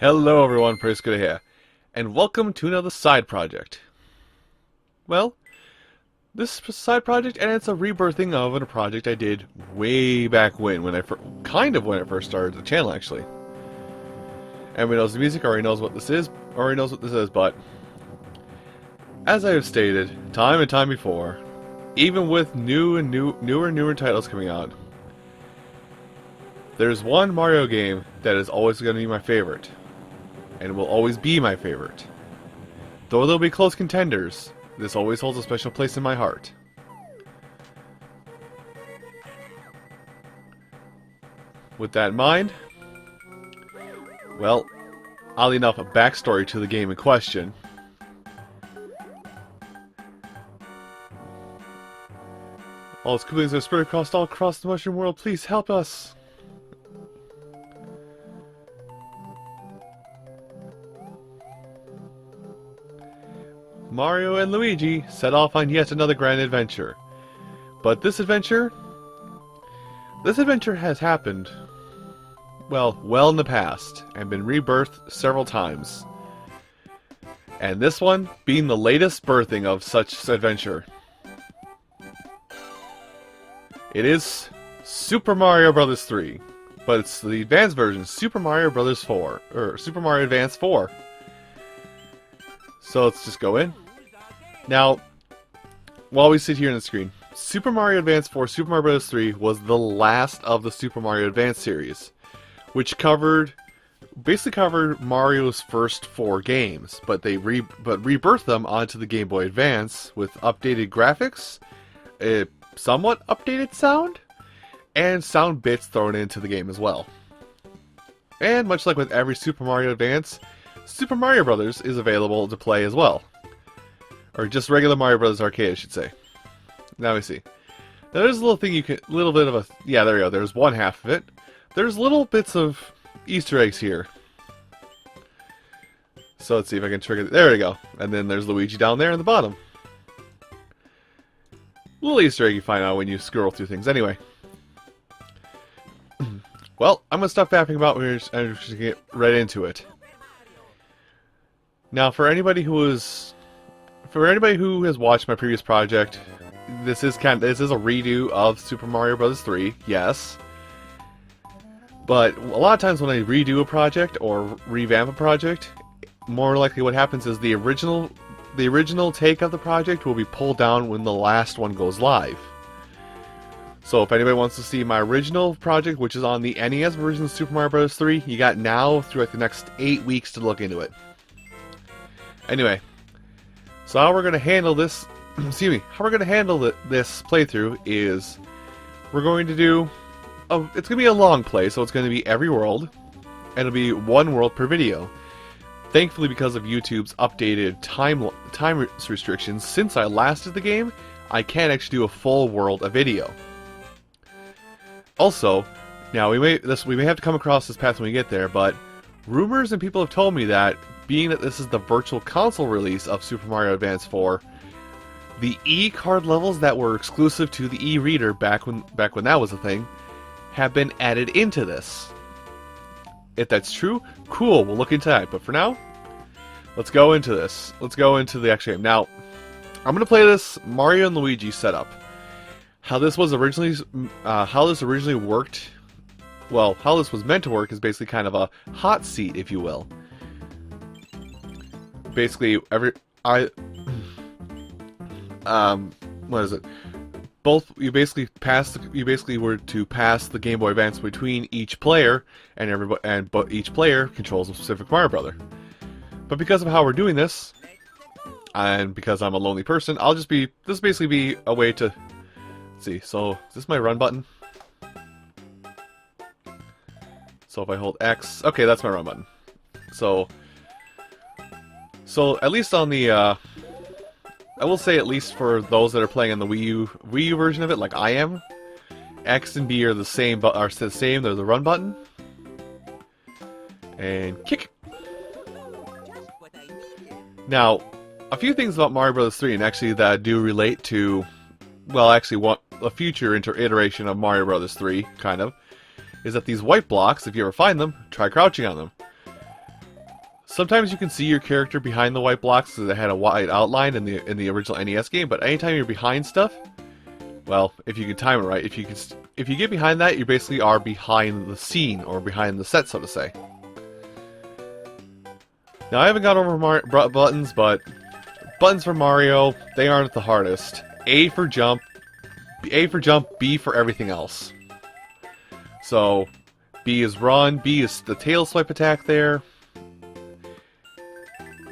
Hello everyone, Prisco here, and welcome to another side project. Well, this side project, and it's a rebirthing of a project I did way back when I first started the channel, actually. Everybody knows the music, already knows what this is, but as I have stated time and time before, even with newer titles coming out, there's one Mario game that is always going to be my favorite. And will always be my favorite. Though there'll be close contenders, this always holds a special place in my heart. With that in mind, well, oddly enough, a backstory to the game in question. All its Koopas are spread across the mushroom world. Please help us! Mario and Luigi set off on yet another grand adventure. But this adventure has happened, well in the past, and been rebirthed several times. And this one being the latest birthing of such adventure. It is Super Mario Bros. 3, but it's the advanced version, Super Mario Bros. 4, or Super Mario Advance 4. So let's just go in. Now, while we sit here on the screen, Super Mario Advance 4 Super Mario Bros. 3 was the last of the Super Mario Advance series, which basically covered Mario's first 4 games, but they rebirthed them onto the Game Boy Advance with updated graphics, a somewhat updated sound, and sound bits thrown into the game as well. And much like with every Super Mario Advance, Super Mario Bros. Is available to play as well. Or just regular Mario Bros. Arcade, I should say. Now we see. Now there's a little thing yeah, there we go. There's one half of it. There's little bits of Easter eggs here. So let's see if I can trigger. There we go. And then there's Luigi down there in the bottom. Little Easter egg you find out when you scroll through things. Anyway. Well, I'm going to stop fapping about and just get right into it. Now, for anybody who has watched my previous project, this is a redo of Super Mario Bros. 3, yes. But a lot of times when I redo a project or revamp a project, more likely what happens is the original take of the project will be pulled down when the last one goes live. So if anybody wants to see my original project, which is on the NES version of Super Mario Bros. 3, you got now through like the next 8 weeks to look into it. Anyway, so how we're going to handle this, this playthrough is, we're going to do, it's going to be a long play, so it's going to be every world, and it'll be one world per video. Thankfully, because of YouTube's updated time restrictions, since I last did the game, I can't actually do a full world of video. Also, now we may have to come across this path when we get there, but rumors and people have told me that, being that this is the Virtual Console release of Super Mario Advance 4, the E-card levels that were exclusive to the E-reader back when that was a thing, have been added into this. If that's true, cool, we'll look into that. But for now, let's go into this. Let's go into the actual game. Now, I'm going to play this Mario and Luigi setup. How this originally worked, well, how this was meant to work is basically kind of a hot seat, if you will. Basically, what is it? You basically were to pass the Game Boy Advance between each player, and each player controls a specific Mario Brother. But because of how we're doing this, and because I'm a lonely person, this will basically be a way to, let's see, so is this my run button? So if I hold X, okay, that's my run button. So at least on the, I will say at least for those that are playing on the Wii U version of it, like I am, X and B are the same, they're the run button. And kick. Now, a few things about Mario Bros. 3, and actually that do relate to, well, actually a future iteration of Mario Bros. 3, kind of, is that these white blocks, if you ever find them, try crouching on them. Sometimes you can see your character behind the white blocks because it had a wide outline in the original NES game. But anytime you're behind stuff, well, if you can time it right, if you get behind that, you basically are behind the scene or behind the set, so to say. Now I haven't gone over buttons, but buttons for Mario, they aren't the hardest. A for jump, B for everything else. So B is run, B is the tail swipe attack there.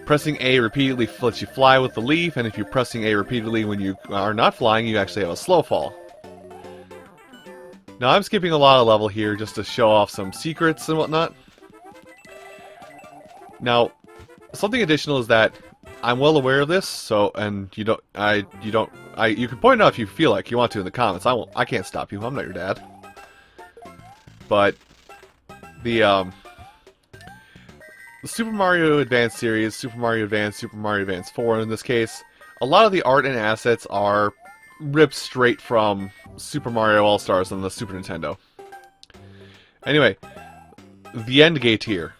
Pressing A repeatedly lets you fly with the leaf, and if you're pressing A repeatedly when you are not flying, you actually have a slow fall. Now I'm skipping a lot of level here just to show off some secrets and whatnot. Now, something additional is that I'm well aware of this, so you can point it out if you feel like you want to in the comments. I can't stop you. I'm not your dad. But the Super Mario Advance series, Super Mario Advance 4 in this case, a lot of the art and assets are ripped straight from Super Mario All-Stars on the Super Nintendo. Anyway, the end gate here.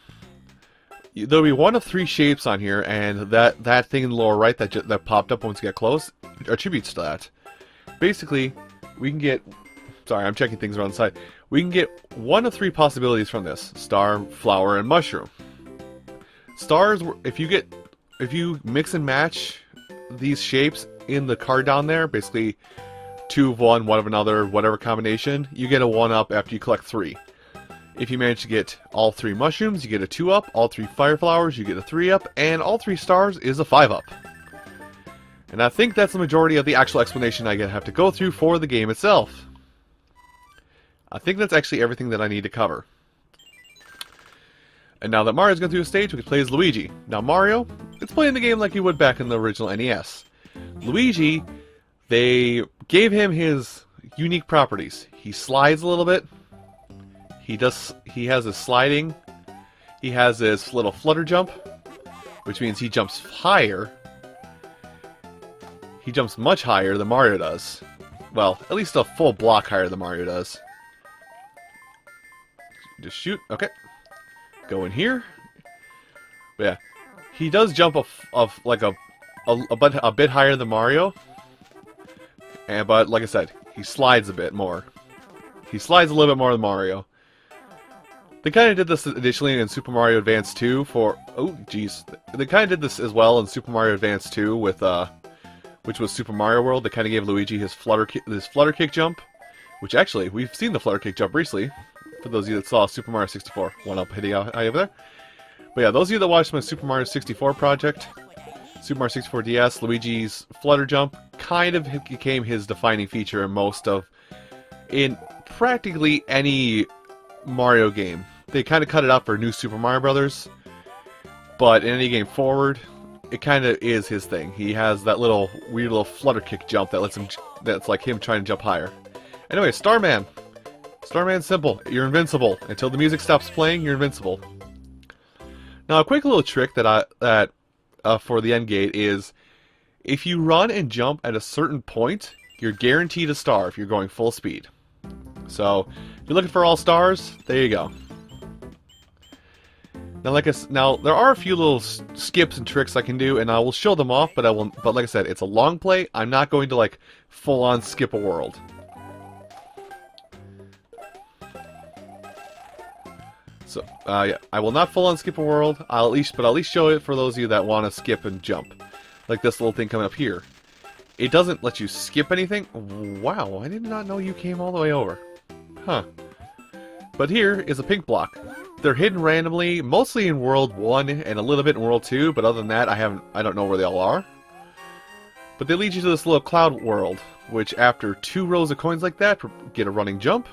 There'll be one of three shapes on here, and that thing in the lower right that popped up once you get close attributes to that. Basically, we can get... Sorry, I'm checking things around the side. We can get one of three possibilities from this. Star, flower, and mushroom. Stars, if you mix and match these shapes in the card down there, basically 2 of one, 1 of another, whatever combination, you get a 1-up after you collect 3. If you manage to get all 3 mushrooms, you get a 2-up, all 3 fire flowers, you get a 3-up, and all 3 stars is a 5-up. And I think that's the majority of the actual explanation I have to go through for the game itself. I think that's actually everything that I need to cover. And now that Mario's gone through a stage, we can play as Luigi. Now Mario, it's playing the game like you would back in the original NES. Luigi, they gave him his unique properties. He slides a little bit. He has his sliding. He has his little flutter jump, which means he jumps higher. He jumps much higher than Mario does. Well, at least a full block higher than Mario does. Just shoot. Okay. Go in here. But yeah, he does jump like a bit higher than Mario. But like I said, he slides a bit more. He slides a little bit more than Mario. They kind of did this additionally in Super Mario Advance 2 for... Oh, jeez. They kind of did this as well in Super Mario Advance 2 with, which was Super Mario World. They kind of gave Luigi his flutter kick jump. Which actually, we've seen the flutter kick jump recently. For those of you that saw Super Mario 64. 1-up hitting eye over there. But yeah, those of you that watched my Super Mario 64 project, Super Mario 64 DS, Luigi's flutter jump kind of became his defining feature in practically any Mario game. They kind of cut it out for New Super Mario Brothers, but in any game forward, it kind of is his thing. He has that weird little flutter kick jump that's like him trying to jump higher. Anyway, Starman. Starman's simple. You're invincible. Until the music stops playing, you're invincible. Now, a quick little trick that for the end gate is, if you run and jump at a certain point, you're guaranteed a star if you're going full speed. So, if you're looking for all stars, there you go. Now, there are a few little skips and tricks I can do, and I will show them off. But like I said, it's a long play. I'm not going to full on skip a world. So, yeah, I will not full on skip a world. I'll at least show it for those of you that want to skip and jump, like this little thing coming up here. It doesn't let you skip anything. Wow, I did not know you came all the way over. Huh. But here is a pink block. They're hidden randomly, mostly in World 1 and a little bit in World 2, but other than that, I don't know where they all are. But they lead you to this little cloud world, which after 2 rows of coins like that, get a running jump,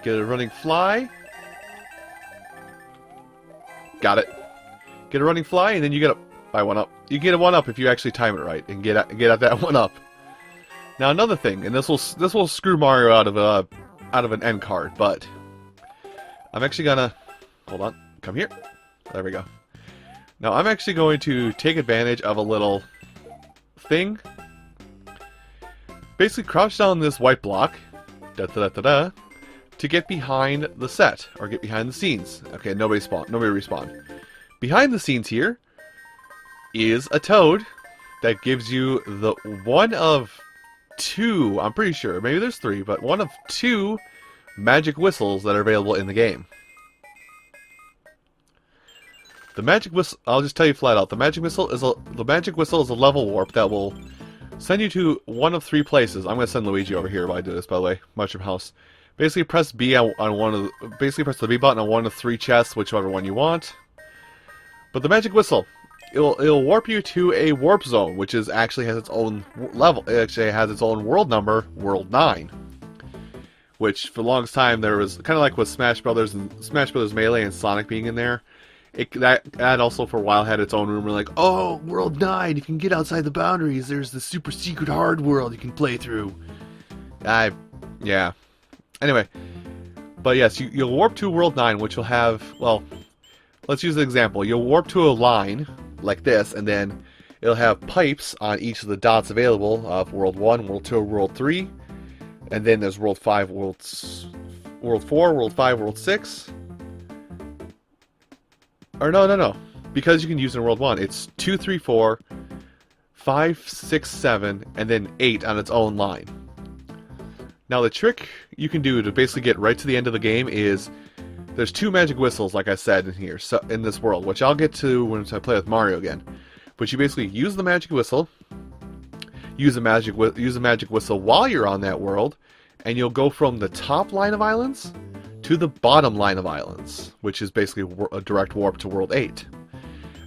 get a running fly, got it. Get a running fly, and then you get a 1-up. You get a 1-up if you actually time it right and get at that 1-up. Now another thing, and this will screw Mario out of an end card, but I'm actually gonna hold on. Come here. There we go. Now I'm actually going to take advantage of a little thing. Basically, crouch down this white block. Da da da da da. to get behind the set, or get behind the scenes. Okay, nobody respawned. Behind the scenes here is a toad that gives you the one of two, I'm pretty sure, maybe there's three, but one of two magic whistles that are available in the game. The magic whistle, I'll just tell you flat out, the magic whistle is a level warp that will send you to one of three places. I'm going to send Luigi over here while I do this, by the way. Mushroom House. Basically press B on one of the, basically press the B button on one of three chests, whichever one you want. But the magic whistle, it'll warp you to a warp zone, which is actually has its own level. It actually has its own world number, World 9. Which for the longest time there was kind of like with Smash Brothers and Smash Brothers Melee and Sonic being in there. That also for a while had its own room. We're like, oh, World 9, you can get outside the boundaries. There's the super secret hard world you can play through. Yeah. Anyway, but yes, you'll warp to World 9, which will have, well, let's use an example. You'll warp to a line like this, and then it'll have pipes on each of the dots available of World 1, World 2, World 3, and then there's World 5, World 4, World 5, World 6. Or no. Because you can use it in World 1, it's 2, 3, 4, 5, 6, 7, and then 8 on its own line. Now the trick you can do to basically get right to the end of the game is there's two magic whistles, like I said, in here, so in this world, which I'll get to when I play with Mario again. But you basically use the magic whistle, use a magic whistle while you're on that world, and you'll go from the top line of islands to the bottom line of islands, which is basically a direct warp to World 8.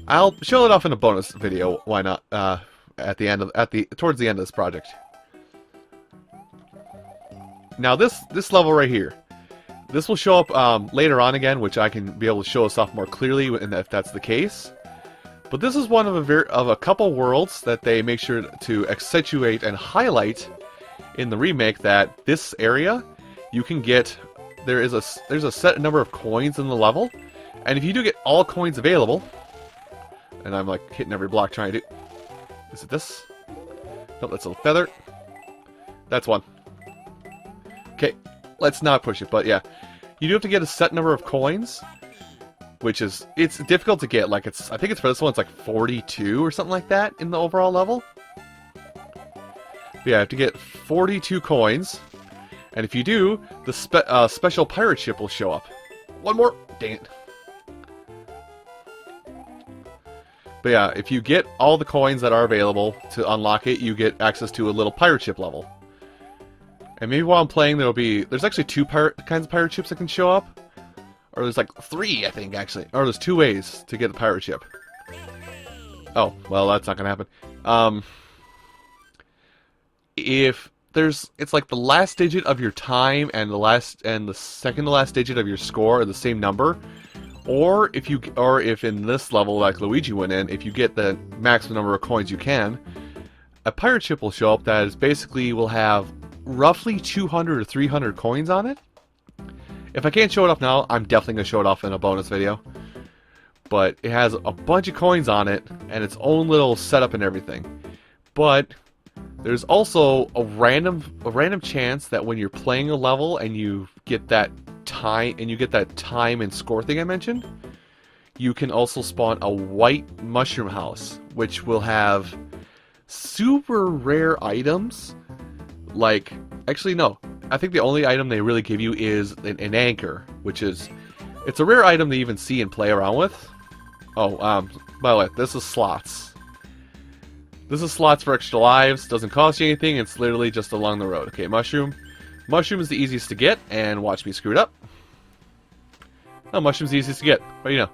I'll show it off in a bonus video. Why not? Towards the end of this project. Now this level right here, this will show up later on again, which I can be able to show us off more clearly, if that's the case. But this is one of a couple worlds that they make sure to accentuate and highlight in the remake. That this area, you can get. There's a set number of coins in the level, and if you do get all coins available, and I'm like hitting every block trying to do. Is it this? Nope, that's a feather. That's one. Okay, let's not push it, but yeah. You do have to get a set number of coins, which is, it's difficult to get. Like, I think it's for this one, it's like 42 or something like that in the overall level. But yeah, I have to get 42 coins, and if you do, the special pirate ship will show up. One more! Dang it. But yeah, if you get all the coins that are available to unlock it, you get access to a little pirate ship level. And maybe while I'm playing, there's actually two kinds of pirate ships that can show up. Or there's like three, I think, actually. Or there's two ways to get a pirate ship. Oh, well, that's not gonna happen. It's like the last digit of your time and the second to last digit of your score are the same number. Or if in this level, like Luigi went in, if you get the maximum number of coins you can, a pirate ship will show up that is basically will have roughly 200 or 300 coins on it. If I can't show it off now, I'm definitely going to show it off in a bonus video. But it has a bunch of coins on it, and its own little setup and everything. But there's also a random chance that when you're playing a level and you get that time and score thing I mentioned, you can also spawn a white mushroom house, which will have super rare items. Like, actually no, I think the only item they really give you is an anchor, which is, it's a rare item to even see and play around with. Oh, by the way, this is slots. This is slots for extra lives, doesn't cost you anything, it's literally just along the road. Okay, mushroom. Mushroom is the easiest to get, and watch me screw it up. No, mushroom's the easiest to get, but you know.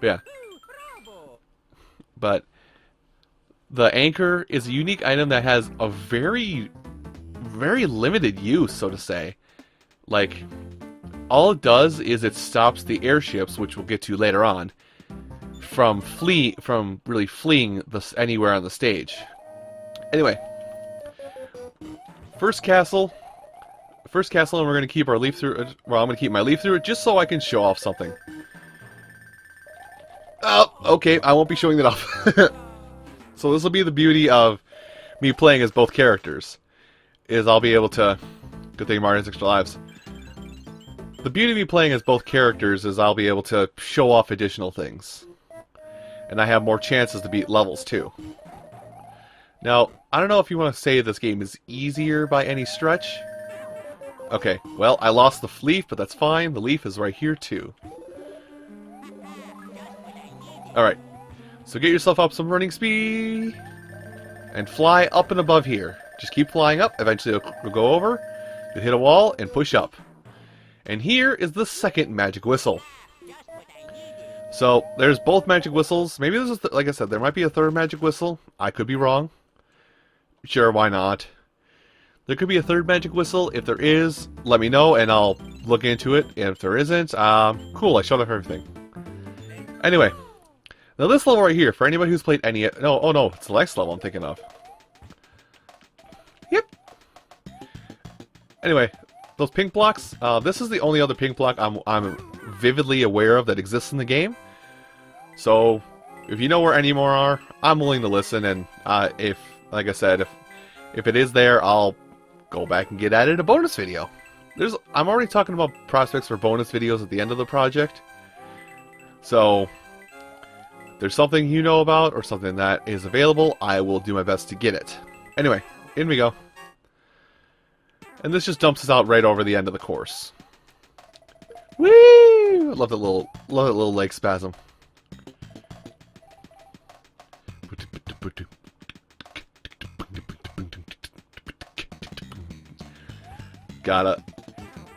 But yeah. But the anchor is a unique item that has a very limited use, so to say. Like, all it does is it stops the airships, which we'll get to later on, from really fleeing anywhere on the stage. Anyway, first castle, and we're going to keep our leaf through it. Well, I'm going to keep my leaf through it just so I can show off something. Oh, okay, I won't be showing that off. So this will be the beauty of me playing as both characters, is I'll be able to, good thing Mario has extra lives. the beauty of me playing as both characters is I'll be able to show off additional things. And I have more chances to beat levels, too. Now, I don't know if you want to say this game is easier by any stretch. Okay, well, I lost the leaf, but that's fine. The leaf is right here, too. Alright, so get yourself up some running speed. And fly up and above here. Just keep flying up. Eventually it'll go over. You'll hit a wall and push up. And here is the second magic whistle. So, there's both magic whistles. Maybe there's like I said, there might be a third magic whistle. I could be wrong. Sure, why not? There could be a third magic whistle. If there is, let me know and I'll look into it. And if there isn't, cool, I showed off everything. Anyway, now this level right here, for anybody who's played any... No, oh no, it's the next level I'm thinking of. Yep. Anyway, those pink blocks, this is the only other pink block I'm vividly aware of that exists in the game. So, if you know where any more are, I'm willing to listen, and if, like I said, if it is there, I'll go back and get added a bonus video. I'm already talking about prospects for bonus videos at the end of the project. So, if there's something you know about, or something that is available, I will do my best to get it. Anyway, in we go. And this just dumps us out right over the end of the course. Whee! Love that little leg spasm.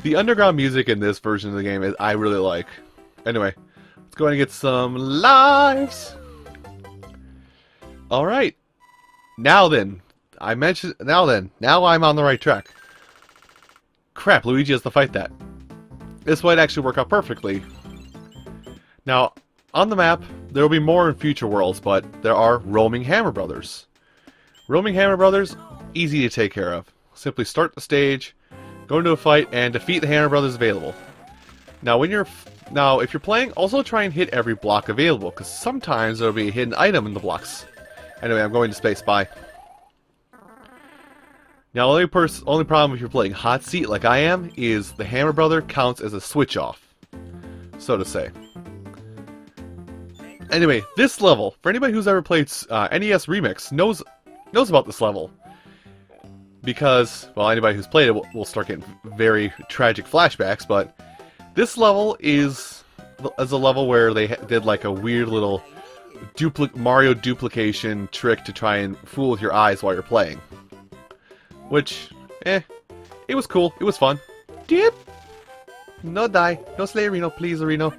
The underground music in this version of the game I really like. Anyway, let's go ahead and get some lives. Alright. Now I'm on the right track. Crap, Luigi has to fight that. This might actually work out perfectly. Now, on the map, there will be more in future worlds, but there are roaming Hammer Brothers. Roaming Hammer Brothers, easy to take care of. Simply start the stage, go into a fight, and defeat the Hammer Brothers available. Now, if you're playing, also try and hit every block available, because sometimes there will be a hidden item in the blocks. Anyway, I'm going to space. Bye. Now, only problem if you're playing Hot Seat like I am is the Hammer Brother counts as a switch off, so to say. Anyway, this level, for anybody who's ever played NES Remix, knows about this level. Because, well, anybody who's played it will start getting very tragic flashbacks, but this level is a level where they did like a weird little Mario duplication trick to try and fool with your eyes while you're playing. Which, it was cool. It was fun. Dip! No die. No slay Reno, please, Reno.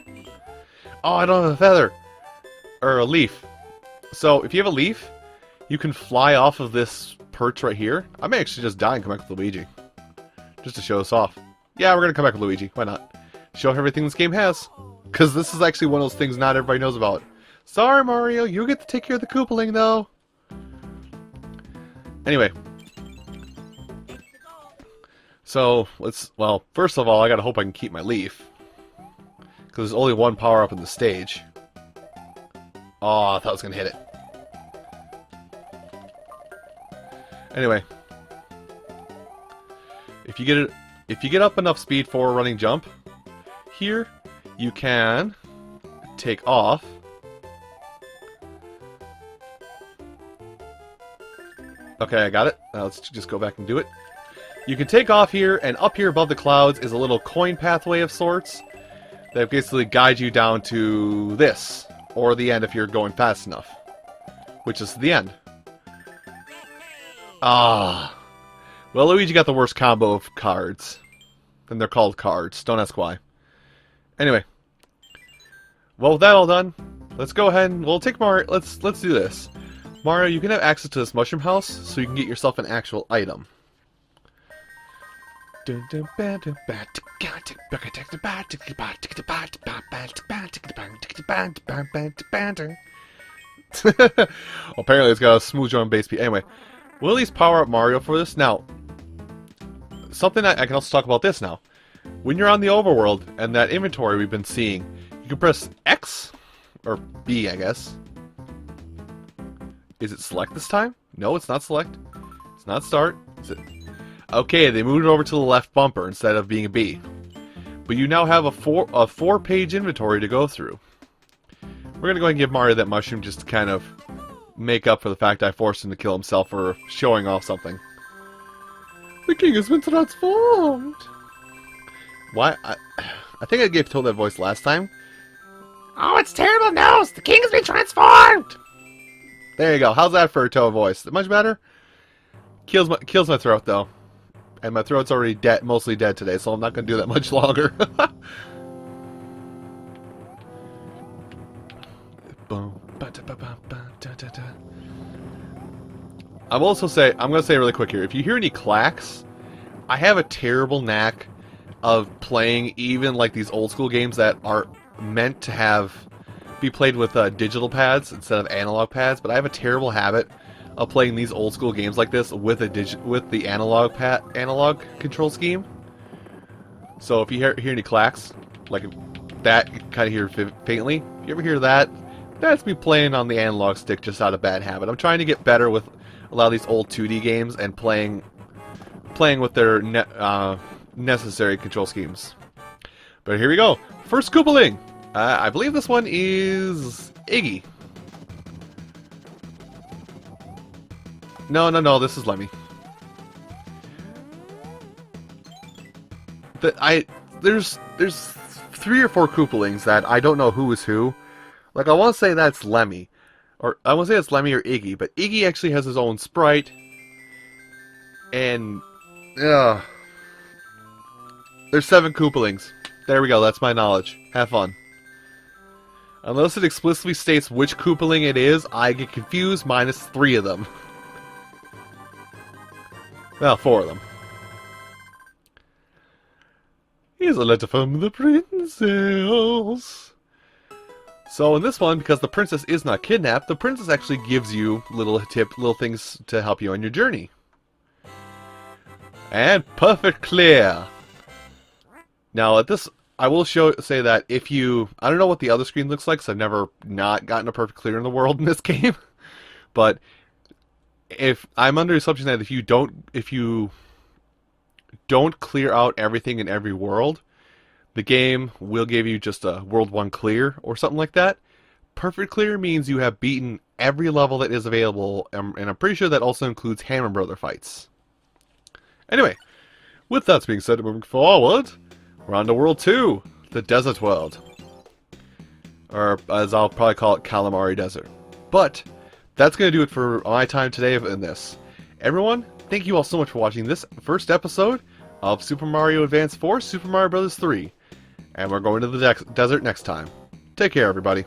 Oh, I don't have a feather. Or a leaf. So, if you have a leaf, you can fly off of this perch right here. I may actually just die and come back with Luigi. Just to show us off. Yeah, we're gonna come back with Luigi. Why not? Show off everything this game has. Because this is actually one of those things not everybody knows about. Sorry, Mario. You get to take care of the Koopaling, though. Anyway. So, well, first of all, I gotta hope I can keep my leaf. Because there's only one power-up in the stage. Oh, I thought I was gonna hit it. Anyway. If you get up enough speed for a running jump, here, you can take off. Okay, I got it. Now let's just go back and do it. You can take off here, and up here above the clouds is a little coin pathway of sorts that basically guides you down to this, or the end if you're going fast enough, which is the end. Ah. Well, Luigi got the worst combo of cards. And they're called cards. Don't ask why. Anyway. Well, with that all done, let's go ahead and we'll take Mario. Let's do this. Mario, you can have access to this mushroom house, so you can get yourself an actual item. Apparently it's got a smooth drum bass beat. Anyway, we'll at least power up Mario for this. Now, something I can also talk about this now. When you're on the overworld and that inventory we've been seeing, you can press X, or B, I guess. Is it select this time? No, it's not select. It's not start. Is it? Okay, they moved it over to the left bumper instead of being a B. but you now have a four-page inventory to go through. We're gonna go ahead and give Mario that mushroom just to kind of make up for the fact I forced him to kill himself for showing off something. The king has been transformed! Why? I think I gave Toad that voice last time. Oh, it's terrible news! The king has been transformed! There you go. How's that for a Toad voice? Much better? Kills my throat, though. And my throat's already dead, mostly dead today, so I'm not going to do that much longer. I'm going to say really quick here, if you hear any clacks, I have a terrible knack of playing even like these old school games that are meant to be played with digital pads instead of analog pads, but I have a terrible habit of playing these old school games like this with the analog control scheme. So if you hear any clacks like that, you kind of hear faintly. If you ever hear that, that's me playing on the analog stick just out of bad habit. I'm trying to get better with a lot of these old 2D games and playing with their necessary control schemes. But here we go. First Koopaling. I believe this one is Iggy. No, this is Lemmy. There's 3 or 4 Koopalings that I don't know who is who. Like, I want to say that's Lemmy. Or, I want to say it's Lemmy or Iggy, but Iggy actually has his own sprite. And, there's 7 Koopalings. There we go, that's my knowledge. Have fun. Unless it explicitly states which Koopaling it is, I get confused, minus 3 of them. Well, 4 of them. Here's a letter from the princess. So in this one, because the princess is not kidnapped, the princess actually gives you little things to help you on your journey. And perfect clear. Now at this, I will say that if you, I don't know what the other screen looks like, because I've never not gotten a perfect clear in the world in this game, but if I'm under the assumption that if you don't clear out everything in every world, the game will give you just a World 1 clear or something like that. Perfect clear means you have beaten every level that is available, and I'm pretty sure that also includes Hammer Brother fights. Anyway, with that being said, moving forward, we're on to World 2, the Desert World. Or, as I'll probably call it, Calamari Desert. But that's going to do it for my time today in this. Everyone, thank you all so much for watching this first episode of Super Mario Advance 4, Super Mario Bros. 3. And we're going to the desert next time. Take care, everybody.